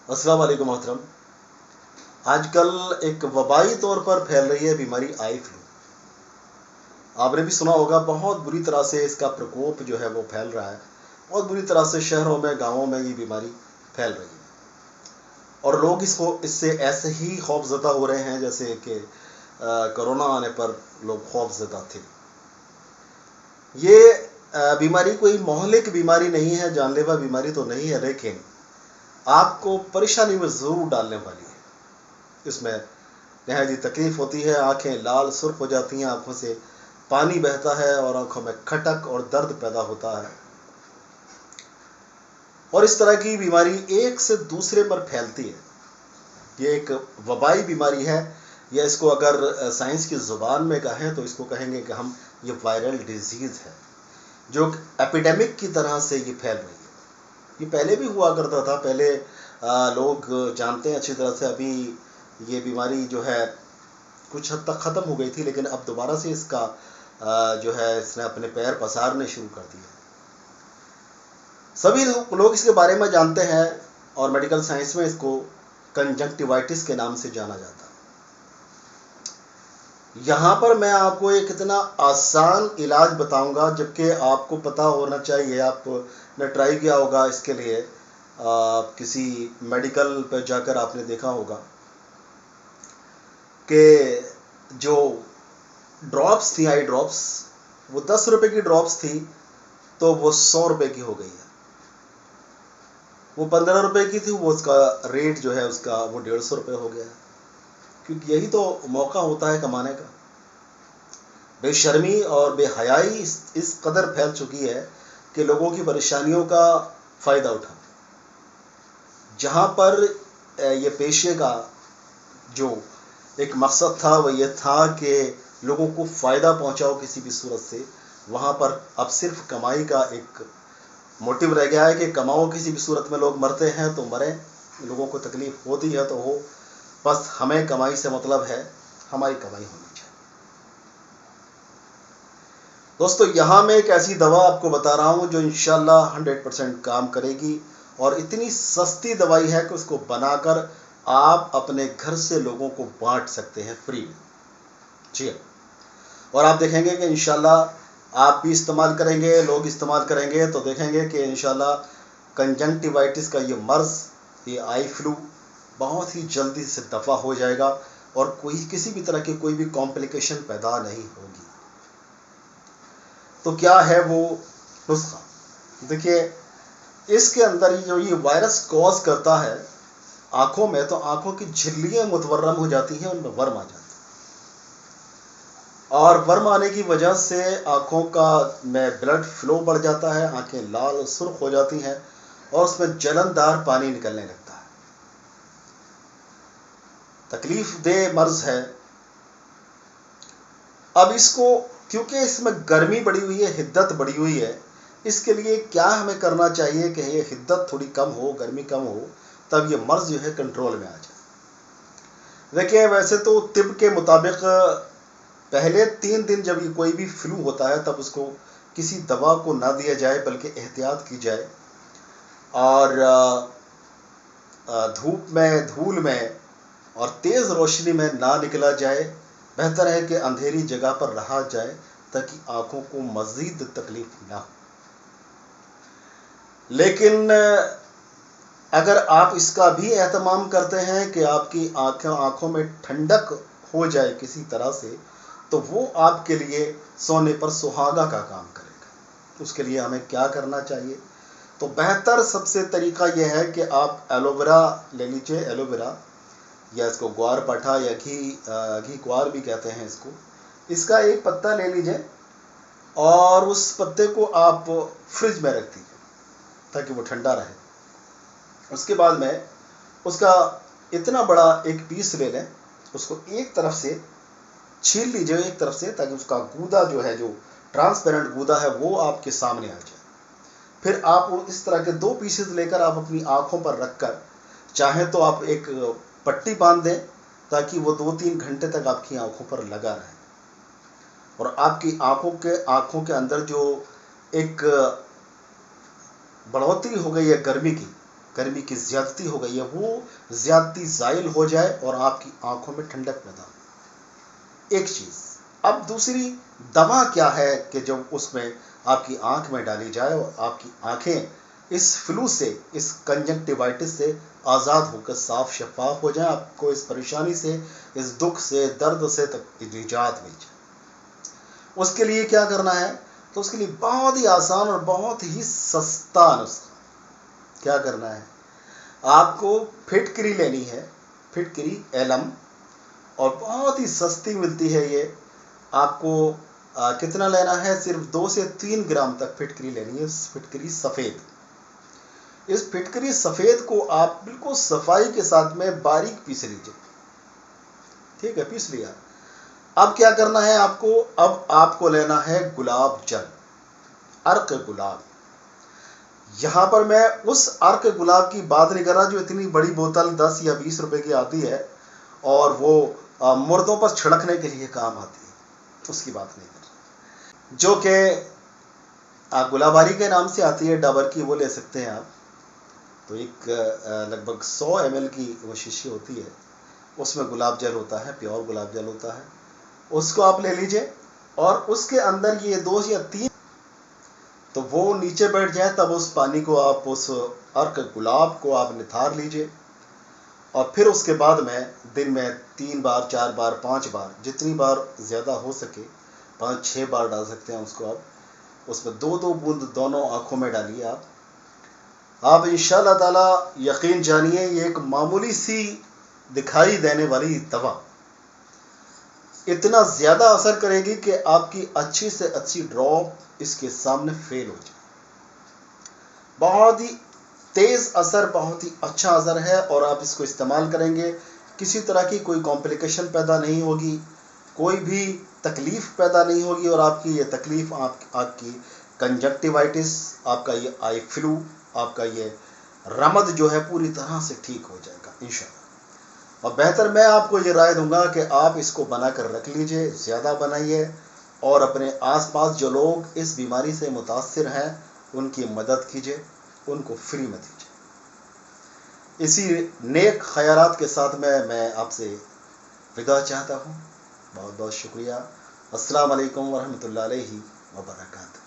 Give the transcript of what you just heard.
अस्सलाम वालेकुम मोहतरम। आजकल एक वबाई तौर पर फैल रही है बीमारी आई फ्लू। आपने भी सुना होगा, बहुत बुरी तरह से इसका प्रकोप जो है वो फैल रहा है। बहुत बुरी तरह से शहरों में, गांवों में ये बीमारी फैल रही है और लोग इससे ऐसे ही खौफजदा हो रहे हैं जैसे कि कोरोना आने पर लोग खौफजदा थे। ये बीमारी कोई मोहलिक बीमारी नहीं है, जानलेवा बीमारी तो नहीं है, लेकिन आपको परेशानी में ज़रूर डालने वाली है। इसमें नहायत तकलीफ होती है, आंखें लाल सुर्ख हो जाती हैं, आंखों से पानी बहता है और आंखों में खटक और दर्द पैदा होता है। और इस तरह की बीमारी एक से दूसरे पर फैलती है। ये एक वबाई बीमारी है, या इसको अगर साइंस की ज़ुबान में कहें तो इसको कहेंगे कि हम ये वायरल डिजीज़ है जो एपिडेमिक की तरह से ये फैल रही है। ये पहले भी हुआ करता था, पहले लोग जानते हैं अच्छी तरह से। अभी ये बीमारी जो है कुछ हद तक ख़त्म हो गई थी, लेकिन अब दोबारा से इसका जो है इसने अपने पैर पसारने शुरू कर दिए। सभी लोग इसके बारे में जानते हैं और मेडिकल साइंस में इसको कंजंक्टिवाइटिस के नाम से जाना जाता है। यहाँ पर मैं आपको एक इतना आसान इलाज बताऊंगा, जबकि आपको पता होना चाहिए, आपने ट्राई किया होगा इसके लिए, किसी मेडिकल पर जाकर आपने देखा होगा कि जो ड्रॉप्स थी, आई ड्रॉप्स, वो 10 रुपए की ड्रॉप्स थी तो वो 100 रुपए की हो गई है। वो 15 रुपए की थी, वो उसका रेट जो है उसका वो 150 रुपए हो गया है। क्योंकि यही तो मौका होता है कमाने का। बेशर्मी और बेहयाई इस कदर फैल चुकी है कि लोगों की परेशानियों का फ़ायदा उठा, जहाँ पर ये पेशे का जो एक मकसद था वो ये था कि लोगों को फ़ायदा पहुँचाओ किसी भी सूरत से, वहाँ पर अब सिर्फ कमाई का एक मोटिव रह गया है कि कमाओ किसी भी सूरत में। लोग मरते हैं तो मरें, लोगों को तकलीफ़ होती है तो हो, बस हमें कमाई से मतलब है, हमारी कमाई होनी चाहिए। दोस्तों, यहाँ मैं एक ऐसी दवा आपको बता रहा हूँ जो इंशाल्लाह 100% काम करेगी, और इतनी सस्ती दवाई है कि उसको बनाकर आप अपने घर से लोगों को बांट सकते हैं फ्री में। जी हाँ, और आप देखेंगे कि इंशाल्लाह आप भी इस्तेमाल करेंगे, लोग इस्तेमाल करेंगे तो देखेंगे कि इंशाल्लाह कंजंक्टिवाइटिस का ये मर्ज़, ये आई फ्लू बहुत ही जल्दी से दफ़ा हो जाएगा और कोई किसी भी तरह की कोई भी कॉम्प्लिकेशन पैदा नहीं होगी। तो क्या है वो नुस्खा? देखिए, इसके अंदर जो ये वायरस कॉज करता है आँखों में, तो आँखों की झिल्लियाँ मुतवर्रम हो जाती हैं, उनमें वर्म आ जाता है, और वर्म आने की वजह से आँखों का में ब्लड फ्लो बढ़ जाता है, आँखें लाल सुर्ख हो जाती हैं और उसमें जलनदार पानी निकलने लगता है। तकलीफ दे मर्ज है। अब इसको, क्योंकि इसमें गर्मी बढ़ी हुई है, हिद्दत बढ़ी हुई है, इसके लिए क्या हमें करना चाहिए कि ये हिद्दत थोड़ी कम हो, गर्मी कम हो, तब ये मर्ज जो है कंट्रोल में आ जाए। देखिए, वैसे तो तिब के मुताबिक पहले 3 दिन जब ये कोई भी फ्लू होता है तब उसको किसी दवा को ना दिया जाए, बल्कि एहतियात की जाए और धूप में, धूल में और तेज़ रोशनी में ना निकला जाए। बेहतर है कि अंधेरी जगह पर रहा जाए ताकि आँखों को मज़ीद तकलीफ ना हो। लेकिन अगर आप इसका भी एहतमाम करते हैं कि आपकी आँखों में ठंडक हो जाए किसी तरह से, तो वो आपके लिए सोने पर सुहागा का काम करेगा। उसके लिए हमें क्या करना चाहिए? तो बेहतर सबसे तरीका यह है कि आप एलोवेरा ले लीजिए, एलोवेरा, या इसको ग्वार पाठा या घी ग्वार भी कहते हैं इसको। इसका एक पत्ता ले लीजिए और उस पत्ते को आप फ्रिज में रख दीजिए ताकि वो ठंडा रहे। उसके बाद में उसका इतना बड़ा एक पीस ले लें, उसको एक तरफ से छील लीजिए, एक तरफ से, ताकि उसका गूदा जो है, जो ट्रांसपेरेंट गूदा है, वो आपके सामने आ जाए। फिर आप इस तरह के 2 पीसेस लेकर आप अपनी आँखों पर रखकर, चाहे तो आप एक पट्टी बांध दें ताकि वो 2-3 घंटे तक आपकी आँखों पर लगा रहे, और आपकी आँखों के अंदर जो एक बढ़ोतरी हो गई है गर्मी की, गर्मी की ज़्यादती हो गई है, वो ज़्यादती ज़ाइल हो जाए और आपकी आंखों में ठंडक पैदा हो। एक चीज़। अब दूसरी दवा क्या है कि जब उसमें आपकी आंख में डाली जाए और आपकी आंखें इस फ्लू से, इस कंजक्टिवाइटिस से आज़ाद होकर साफ शफाफ हो जाए, आपको इस परेशानी से, इस दुख से, दर्द से तक निजात मिल जाए। उसके लिए क्या करना है? तो उसके लिए बहुत ही आसान और बहुत ही सस्ता नुस्खा। क्या करना है? आपको फिटकरी लेनी है, फिटकरी एलम, और बहुत ही सस्ती मिलती है ये। आपको कितना लेना है? सिर्फ 2 से 3 ग्राम तक फिटकरी लेनी है, फिटकरी सफ़ेद। इस फिटकरी सफ़ेद को आप बिल्कुल सफाई के साथ में बारीक पीस लीजिए। ठीक है, पीस लिया। अब क्या करना है आपको? अब आपको लेना है गुलाब जल, अर्क गुलाब। यहां पर मैं उस अर्क गुलाब की बात नहीं कर रहा जो इतनी बड़ी बोतल 10 या 20 रुपए की आती है और वो मुर्दों पर छिड़कने के लिए काम आती है, उसकी बात नहीं कर रहा। जो कि गुलाबारी के नाम से आती है, डाबर की, वो ले सकते हैं आप। तो एक लगभग 100 ml की वो शीशी होती है, उसमें गुलाब जल होता है, प्योर गुलाब जल होता है। उसको आप ले लीजिए और उसके अंदर ये 2 या 3, तो वो नीचे बैठ जाए, तब उस पानी को आप, उस अर्क गुलाब को आप निथार लीजिए। और फिर उसके बाद में दिन में 3 बार, 4 बार, 5 बार, जितनी बार ज़्यादा हो सके, 5-6 बार डाल सकते हैं उसको आप। उसमें 2-2 बूंद दोनों आँखों में डालिए आप इंशाअल्लाह ताला यकीन जानिए, ये एक मामूली सी दिखाई देने वाली दवा इतना ज़्यादा असर करेगी कि आपकी अच्छी से अच्छी ड्रॉप इसके सामने फेल हो जाए। बहुत ही तेज़ असर, बहुत ही अच्छा असर है, और आप इसको इस्तेमाल करेंगे, किसी तरह की कोई कॉम्प्लिकेशन पैदा नहीं होगी, कोई भी तकलीफ़ पैदा नहीं होगी, और आपकी ये तकलीफ़, आपकी कंजक्टिवाइटिस, आपका ये आई फ्लू, आपका ये रमद जो है, पूरी तरह से ठीक हो जाएगा इंशाअल्लाह। और बेहतर मैं आपको ये राय दूंगा कि आप इसको बना कर रख लीजिए, ज़्यादा बनाइए, और अपने आसपास जो लोग इस बीमारी से मुतासिर हैं उनकी मदद कीजिए, उनको फ्री में दीजिए। इसी नेक ख्यालात के साथ में मैं आपसे विदा चाहता हूँ। बहुत बहुत शुक्रिया। अस्सलाम वालेकुम वरहमतुल्लाहि व बरकातहू।